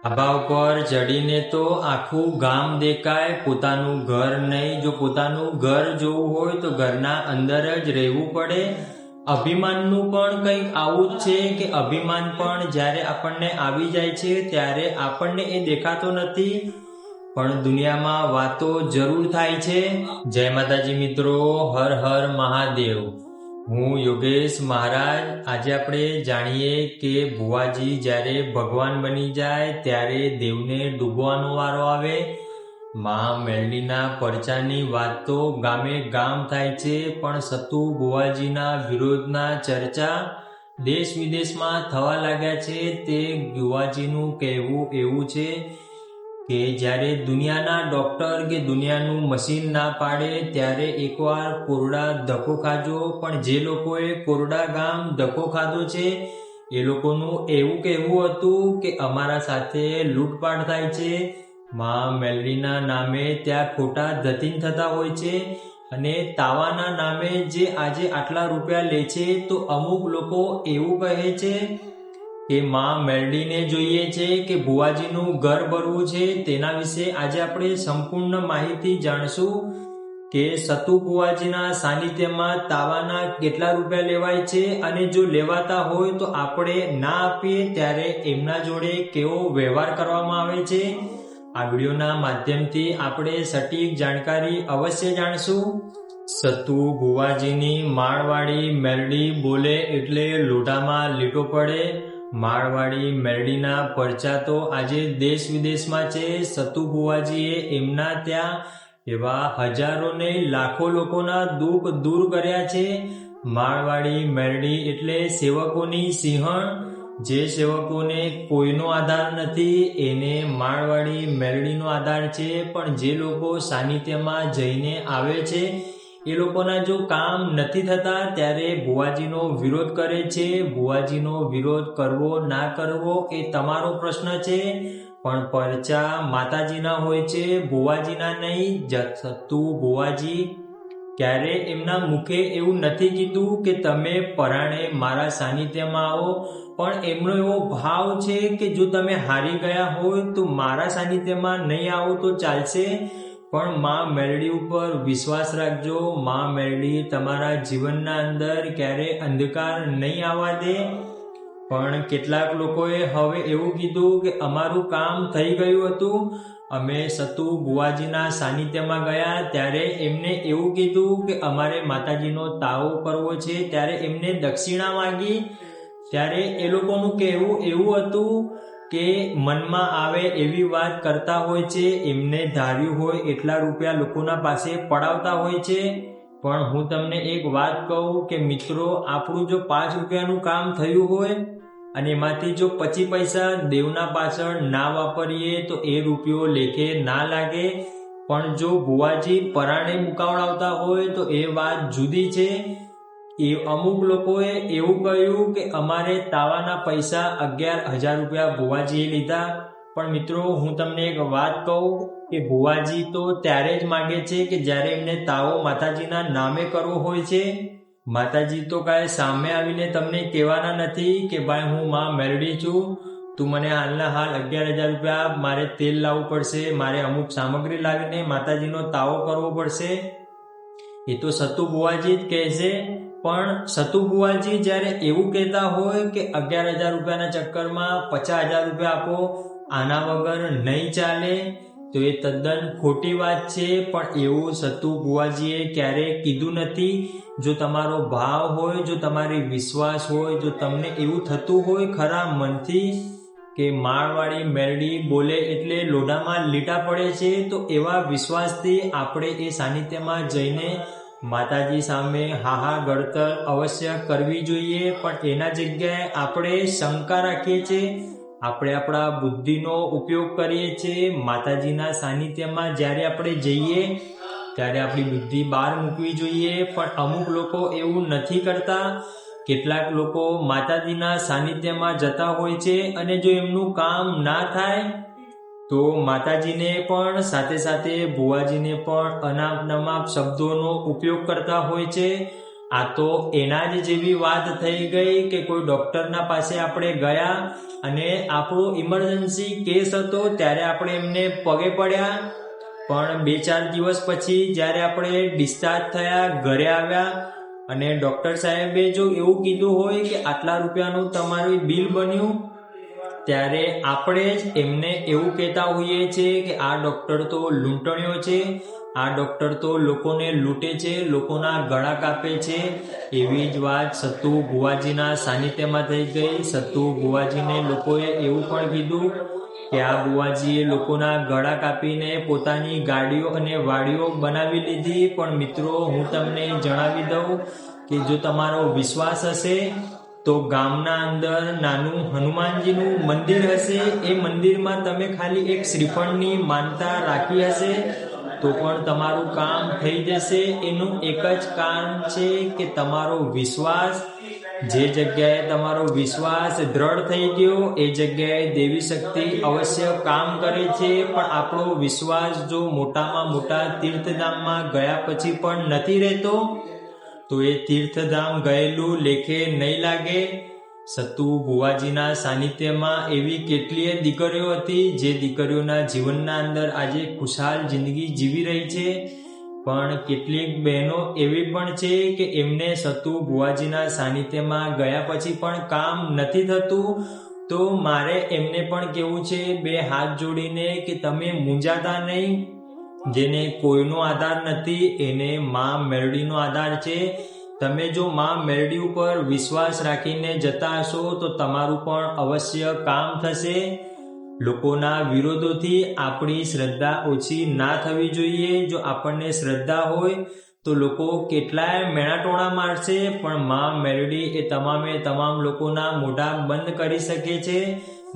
ધાબા ઉપર ચડીને તો આખું ગામ દેખાય, પોતાનું ઘર નહીં. જો પોતાનું ઘર જોવું હોય તો ઘરના અંદર જ રહેવું પડે. અભિમાનનું પણ કંઈક આવું જ છે કે અભિમાન પણ જ્યારે આપણને આવી જાય છે ત્યારે આપણને એ દેખાતો નથી, પણ દુનિયામાં વાતો જરૂર થાય છે. જય માતાજી મિત્રો, હર હર મહાદેવ. હું યોગેશ મહારાજ. આજે આપણે જાણીએ કે ભુવાજી જ્યારે ભગવાન બની જાય ત્યારે દેવને ડૂબવાનો વારો આવે. માં મેલડીના પરચાની વાત તો ગામે ગામ થાય છે, પણ સતુ ભુવાજીના વિરોધના ચર્ચા દેશ વિદેશમાં થવા લાગ્યા છે. તે ભુવાજીનું કહેવું એવું છે કે જ્યારે દુનિયાના ડોક્ટર કે દુનિયાનું મશીન ના પાડે ત્યારે એકવાર કોરડા ધક્કો ખાજો. પણ જે લોકોએ કોરડા ગામ ધક્કો ખાધો છે એ લોકોનું એવું કહેવું હતું કે અમારા સાથે લૂંટપાટ થાય છે. માં મેલડીના નામે ત્યાં ખોટા ધતીંગ થતા હોય છે, અને તાવાના નામે જે આજે આટલા રૂપિયા લે છે તો અમુક લોકો એવું કહે છે કે માં મેલડીને જોઈએ છે કે ભુવાજીનું ઘર ભરવું છે. તેના વિશે આજે આપણે સંપૂર્ણ માહિતી જાણશું કે સતુ ભુવાજીના સાનિધ્યમાં તાવાના કેટલા રૂપિયા લેવાય છે, અને જો લેવાતા હોય તો આપણે ના આપીએ ત્યારે એમના જોડે કેવો વ્યવહાર કરવામાં આવે છે. આ વિડીયોના માધ્યમથી આપણે સટીક જાણકારી અવશ્ય જાણશું. સતુ ભુવાજીની માળવાળી મેલડી બોલે એટલે લોઢામાં લીટો પડે. માળવાળી મેલડીના પરચા તો આજે દેશ વિદેશમાં છે. સતુ ભુવાજીએ એમના ત્યાં એવા હજારો ને લાખો લોકોના દુઃખ દૂર કર્યા છે. માળવાળી મેલડી એટલે સેવકોની સિંહણ. જે સેવકોને કોઈનો આધાર નથી એને માળવાળી મેલડીનો આધાર છે. પણ જે લોકો સાનિધ્યમાં જઈને આવે છે એ લોકોના જો કામ નથી થતા ત્યારે ભુવાજીનો વિરોધ કરે છે. ભુવાજીનો વિરોધ કરવો ના કરવો એ તમારો પ્રશ્ન છે, પણ પરચા માતાજીના હોય છે, ભુવાજીના નહીં. સતુ ભુવાજી ક્યારે એમના મુખે એવું નથી કીધું કે તમે પરાણે મારા સાનિધ્યમાં આવો, પણ એમનો એવો ભાવ છે કે જો તમે હારી ગયા હોય તો મારા સાનિધ્યમાં નહીં આવો તો ચાલશે, પણ માં મેલડી ઉપર વિશ્વાસ રાખજો. માં મેલડી તમારા જીવનના અંદર ક્યારે અંધકાર નહીં આવવા દે. પણ કેટલાક લોકોએ હવે એવું કીધું કે અમારું કામ થઈ ગયું હતું, અમે સતુ ભુવાજીના સાનિધ્યમાં ગયા ત્યારે એમને એવું કીધું કે અમારે માતાજીનો તાવો કરવો છે, ત્યારે એમને દક્ષિણા માંગી. ત્યારે એ લોકોનું કહેવું એવું હતું કે મનમાં આવે એવી વાત કરતા હોય છે, એમને ધાર્યું હોય એટલા રૂપિયા લોકોના પાસે પડાવતા હોય છે. પણ હું તમને એક વાત કહું કે મિત્રો, આપણું જો 5 રૂપિયાનું કામ થયું હોય અને એમાંથી જો 25 પૈસા દેવના પાછળ ના વાપરીએ તો એ રૂપિયો લેખે ના લાગે. પણ જો ભુવાજી પરાણે મુકાવડાવતા હોય તો એ વાત જુદી છે. એ અમુક લોકોએ એવું કહ્યું કે અમારે તાવાના પૈસા 11,000 રૂપિયા ભુવાજીએ લીધા. પણ મિત્રો, હું તમને એક વાત કહું કે ભુવાજી તો ત્યારે જ માગે છે કે જ્યારે એમને તાવો માતાજીના નામે કરવો હોય છે. માતાજી તો કાંઈ સામે આવીને તમને કહેવાના નથી કે ભાઈ હું માં મેલડી છું, તું મને હાલના હાલ 11,000 રૂપિયા, મારે તેલ લાવવું પડશે, મારે અમુક સામગ્રી લાવીને માતાજીનો તાવો કરવો પડશે. એ તો સતુ ભુવાજી જ કહેશે. પણ સતુ ભુવાજી જ્યારે એવું કહેતા હોય કે 11,000 રૂપિયાના ચક્કરમાં 50,000 રૂપિયા આપો, આના વગર નહીં ચાલે, તો એ તદ્દન ખોટી વાત છે. પણ એવું સતુ ભુવાજીએ ક્યારેય કીધું નથી. જો તમારો ભાવ હોય, જો તમારી વિશ્વાસ હોય, જો તમને એવું થતું હોય ખરા મનથી કે માળવાળી મેલડી બોલે એટલે લોઢામાં લીટા પડે છે, તો એવા વિશ્વાસથી આપણે એ સાનિધ્યમાં જઈને માતાજી સામે હાહા ગળતર અવશ્ય કરવી જોઈએ. પણ એના જગ્યાએ આપણે શંકા રાખીએ છીએ, આપણે આપણા બુદ્ધિનો ઉપયોગ કરીએ છીએ. માતાજીના સાનિધ્યમાં જ્યારે આપણે જઈએ ત્યારે આપણી બુદ્ધિ બહાર મૂકવી જોઈએ, પણ અમુક લોકો એવું નથી કરતા. કેટલાક લોકો માતાજીના સાનિધ્યમાં જતા હોય છે અને જો એમનું કામ ના થાય તો માતાજીને પણ સાથે સાથે ભુવાજીને પણ અનાપ નમાપ શબ્દોનો ઉપયોગ કરતા હોય છે. આ તો એના જ જેવી વાત થઈ ગઈ કે કોઈ ડોક્ટરના પાસે આપણે ગયા અને આપણો ઇમરજન્સી કેસ હતો ત્યારે આપણે એમને પગે પડ્યા, પણ 2-4 દિવસ પછી જ્યારે આપણે ડિસ્ચાર્જ થયા, ઘરે આવ્યા અને ડોક્ટર સાહેબે જો એવું કીધું હોય કે આટલા રૂપિયાનું તમારું બિલ બન્યું, ત્યારે આપણે જ એમને એવું કહેતા હોઈએ છીએ કે આ ડોક્ટર તો લૂંટણીઓ છે, આ ડોક્ટર તો લોકોને લૂંટે છે, લોકોના ગળા કાપે છે. એવી જ વાત સત્તુ બુવાજીના સાનિધ્યમાં થઈ ગઈ. સત્તુ બુવાજીને લોકોએ એવું પણ કીધું કે આ બુવાજીએ લોકોના ગળા કાપીને પોતાની ગાડીઓ અને વાડીઓ બનાવી લીધી. પણ મિત્રો, હું તમને જણાવી દઉં કે જો તમારો વિશ્વાસ હશે તો ગામના અંદર નાનું હનુમાનજીનું મંદિર હશે, એ મંદિરમાં તમે ખાલી એક શ્રીફળની માનતા રાખી હશે તો પણ તમારું કામ થઈ જશે. એનું એક જ કારણ છે કે તમારો વિશ્વાસ, જે જગ્યાએ તમારો વિશ્વાસ દ્રઢ થઈ ગયો એ જગ્યાએ દેવી શક્તિ અવશ્ય કામ કરે છે. પણ આપણો વિશ્વાસ જો મોટામાં મોટા તીર્થધામમાં ગયા પછી પણ નથી રહેતો તો એ તીર્થધામ ગયેલું લેખે નહીં લાગે. સત્તુ બુવાજીના સાનિધ્યમાં એવી કેટલીય દીકરીઓ હતી જે દીકરીઓના જીવનના અંદર આજે ખુશાલ જિંદગી જીવી રહી છે. પણ કેટલીક બહેનો એવી પણ છે કે એમને સત્તુ બુવાજીના સાનિધ્યમાં ગયા પછી પણ કામ નથી થતું. તો મારે એમને પણ કહેવું છે 2 હાથ જોડીને કે તમે મૂંઝાતા નહીં. જેને કોઈનો આધાર નથી એને માં મેરડીનો આધાર છે. તમે જો માં મેરડી ઉપર વિશ્વાસ રાખીને જતા હશો તો તમારું પણ અવશ્ય કામ થશે. લોકોના વિરોધોથી આપણી શ્રદ્ધા ઓછી ના થવી જોઈએ. જો આપણને શ્રદ્ધા હોય તો લોકો કેટલાય મેણાટોણા મારશે, પણ માં મેરડી એ તમામે તમામ લોકોના મોઢા બંધ કરી શકે છે.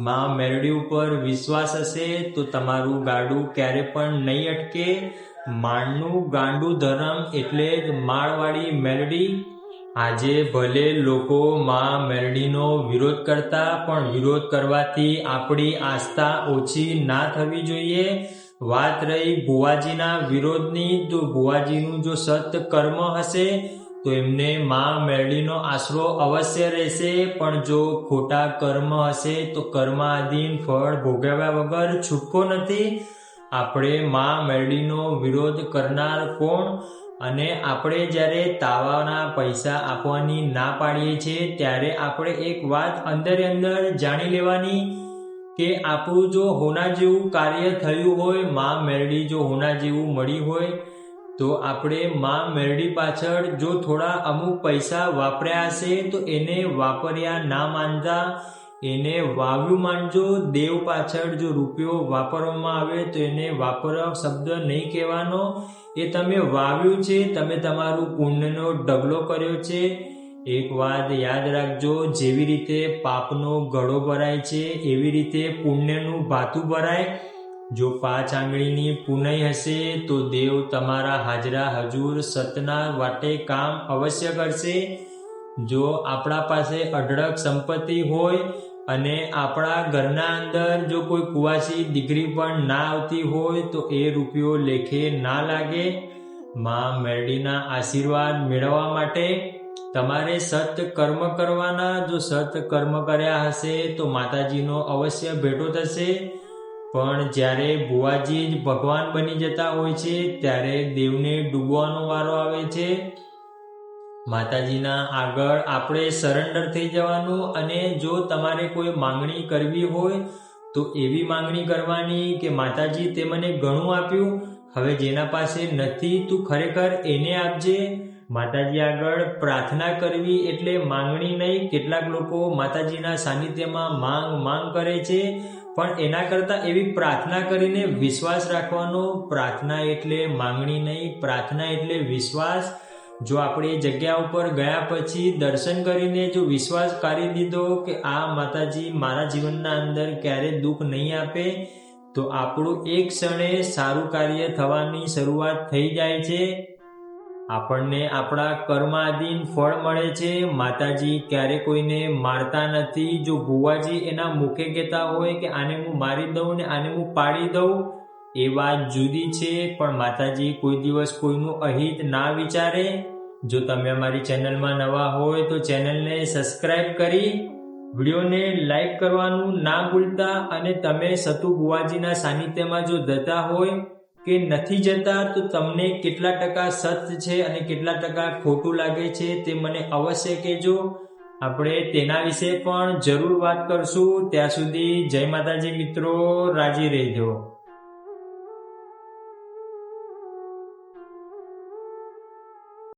માં મેરડી ઉપર વિશ્વાસ હશે તો તમારું ગાડું ક્યારે પણ નહીં અટકે. માળનું ગાંડું ધરમ એટલે જ માળવાળી મેરડી. આજે ભલે લોકો માં મેરડીનો વિરોધ કરતા, પણ વિરોધ કરવાથી આપણી આસ્થા ઓછી ના થવી જોઈએ. વાત રહી બુવાજીના વિરોધની, તો બુવાજીનું જો સત કર્મ હશે તો એમને માં મેરડીનો આશરો અવશ્ય રહેશે. પણ જો ખોટા કર્મ હશે તો કર્માધીન ફળ ભોગવ્યા વગર છૂટકો નથી. આપણે માં મેરડીનો વિરોધ કરનાર કોણ? અને આપણે જ્યારે તાવાના પૈસા આપવાની ના પાડીએ છીએ ત્યારે આપણે એક વાત અંદર જાણી લેવાની કે આપણું જો હોના જેવું કાર્ય થયું હોય, માં મેરડી જો હોના જેવું મળી હોય, તો આપણે માં મેરડી પાછળ જો થોડા અમુક પૈસા વાપર્યા હશે તો એને વાપર્યા ના માનતા, એને વાવ્યું માનજો. દેવ પાછળ જો રૂપિયો વાપરવામાં આવે તો એને વાપરવા શબ્દ નહીં કહેવાનો. એ તમે વાવ્યું છે, તમે તમારું પુણ્યનો ઢગલો કર્યો છે. એક વાત યાદ રાખજો, જેવી રીતે પાપનો ઘડો ભરાય છે એવી રીતે પુણ્યનું ભાતું ભરાય. જો 5 આંગળીની પુનઈ હશે તો દેવ તમારા હાજરા હજુર સતના વાટે કામ અવશ્ય કરશે. જો આપણા પાસે અઢળક સંપત્તિ હોય અને આપણા ઘરના અંદર જો કોઈ કુવાસી દીકરી પણ ના આવતી હોય તો એ રૂપિયો લેખે ના લાગે. માં મેરડીના આશીર્વાદ મેળવવા માટે તમારે સત કર્મ કરવાના. જો સત કર્મ કર્યા હશે તો માતાજીનો અવશ્ય ભેટો થશે. પણ જ્યારે બુવાજી જ ભગવાન બની જતા હોય છે ત્યારે દેવને ડૂબવાનો વારો આવે છે. માતાજીના આગળ આપણે સરેન્ડર થઈ જવાનું. અને જો તમારે કોઈ માંગણી કરવી હોય તો એવી માંગણી કરવાની કે માતાજી તે મને ઘણું આપ્યું, હવે જેના પાસે નથી તું ખરેખર એને આપજે. માતાજી આગળ પ્રાર્થના કરવી એટલે માંગણી નહીં. કેટલાક લોકો માતાજીના સાનિધ્યમાં માંગ કરે છે, પણ એના કરતાં એવી પ્રાર્થના કરીને વિશ્વાસ રાખવાનો. પ્રાર્થના એટલે માંગણી નહીં, પ્રાર્થના એટલે વિશ્વાસ. જો આપણે જગ્યા ઉપર ગયા પછી દર્શન કરીને જો વિશ્વાસ કરી દીધો કે આ માતાજી મારા જીવનના અંદર ક્યારે દુઃખ નહીં આપે, તો આપણું એક ક્ષણે સારું કાર્ય થવાની શરૂઆત થઈ જાય છે. આપણને આપણા કર્માધીન ફળ મળે છે. માતાજી ક્યારે કોઈને મારતા નથી. જો બુવાજી એના મુખે કહેતા હોય કે આને હું મારી દઉં ને આને હું પાડી દઉં, એ વાત જુદી છે. પણ માતાજી કોઈ દિવસ કોઈનું અહિત ના વિચારે. જો તમે અમારી ચેનલમાં નવા હોય તો ચેનલને સબસ્ક્રાઇબ કરી વિડીયોને લાઈક કરવાનું ના ભૂલતા, અને તમે સતુ બુવાજીના સાનિધ્યમાં જો જતા હોય કે નથી જતા તો તમને કેટલા ટકા સત્ય છે અને કેટલા ટકા ખોટું લાગે છે તે મને અવશ્ય કહેજો. આપણે તેના વિશે પણ જરૂર વાત કરશું. ત્યાં સુધી જય માતાજી મિત્રો, રાજી રહેજો.